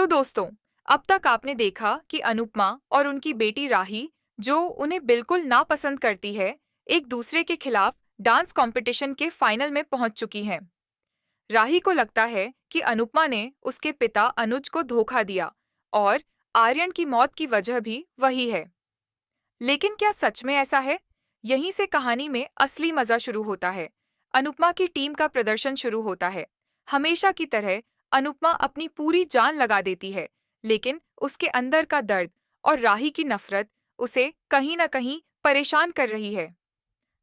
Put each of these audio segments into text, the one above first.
तो दोस्तों, अब तक आपने देखा कि अनुपमा और उनकी बेटी राही, जो उन्हें बिल्कुल नापसंद करती है, एक दूसरे के खिलाफ डांस कंपटीशन के फाइनल में पहुंच चुकी हैं। राही को लगता है कि अनुपमा ने उसके पिता अनुज को धोखा दिया और आर्यन की मौत की वजह भी वही है। लेकिन क्या सच में ऐसा है? यहीं से कहानी में असली मजा शुरू होता है। अनुपमा की टीम का प्रदर्शन शुरू होता है। हमेशा की तरह अनुपमा अपनी पूरी जान लगा देती है, लेकिन उसके अंदर का दर्द और राही की नफरत उसे कहीं न कहीं परेशान कर रही है।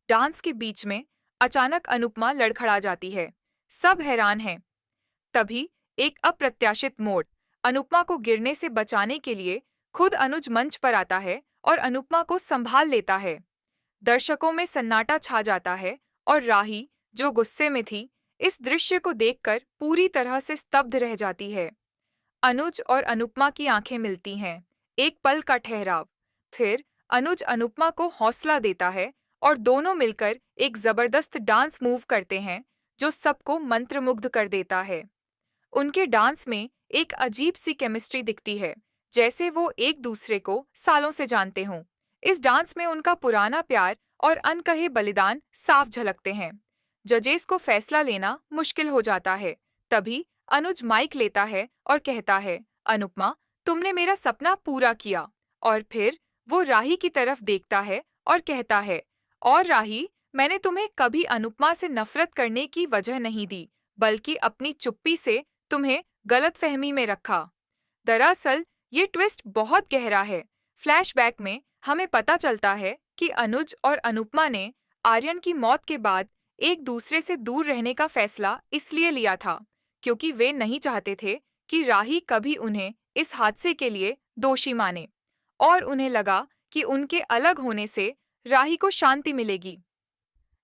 डांस के बीच में अचानक अनुपमा लड़खड़ा जाती है। सब हैरान हैं। तभी एक अप्रत्याशित मोड़। अनुपमा को गिरने से बचाने के लिए खुद अनुज मंच पर आता है और अनुपमा को संभाल लेता है। दर्शकों में सन्नाटा छा जाता है और राही, जो गुस्से में थी, इस दृश्य को देखकर पूरी तरह से स्तब्ध रह जाती है। अनुज और अनुपमा की आंखें मिलती हैं। एक पल का ठहराव। फिर अनुज अनुपमा को हौसला देता है और दोनों मिलकर एक जबरदस्त डांस मूव करते हैं जो सबको मंत्रमुग्ध कर देता है। उनके डांस में एक अजीब सी केमिस्ट्री दिखती है, जैसे वो एक दूसरे को सालों से जानते हों। इस डांस में उनका पुराना प्यार और अनकहे बलिदान साफ झलकते हैं। जजेस को फैसला लेना मुश्किल हो जाता है। तभी अनुज माइक लेता है और कहता है, अनुपमा, तुमने मेरा सपना पूरा किया। और फिर वो राही की तरफ देखता है और कहता है, और राही, मैंने तुम्हें कभी अनुपमा से नफरत करने की वजह नहीं दी, बल्कि अपनी चुप्पी से तुम्हें गलतफहमी में रखा। दरअसल ये ट्विस्ट बहुत गहरा है। फ्लैशबैक में हमें पता चलता है कि अनुज और अनुपमा ने आर्यन की मौत के बाद एक दूसरे से दूर रहने का फैसला इसलिए लिया था क्योंकि वे नहीं चाहते थे कि राही कभी उन्हें इस हादसे के लिए दोषी माने, और उन्हें लगा कि उनके अलग होने से राही को शांति मिलेगी।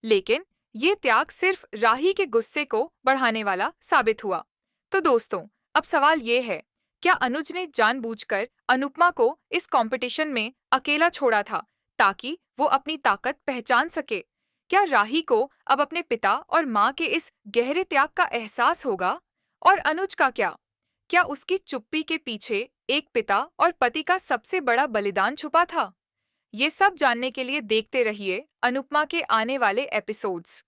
लेकिन ये त्याग सिर्फ राही के गुस्से को बढ़ाने वाला साबित हुआ। तो दोस्तों, अब सवाल ये है, क्या अनुज ने जानबूझकर अनुपमा को इस कंपटीशन में अकेला छोड़ा था ताकि वो अपनी ताकत पहचान सके? क्या राही को अब अपने पिता और माँ के इस गहरे त्याग का एहसास होगा? और अनुज का क्या? क्या उसकी चुप्पी के पीछे एक पिता और पति का सबसे बड़ा बलिदान छुपा था? ये सब जानने के लिए देखते रहिए अनुपमा के आने वाले एपिसोड्स।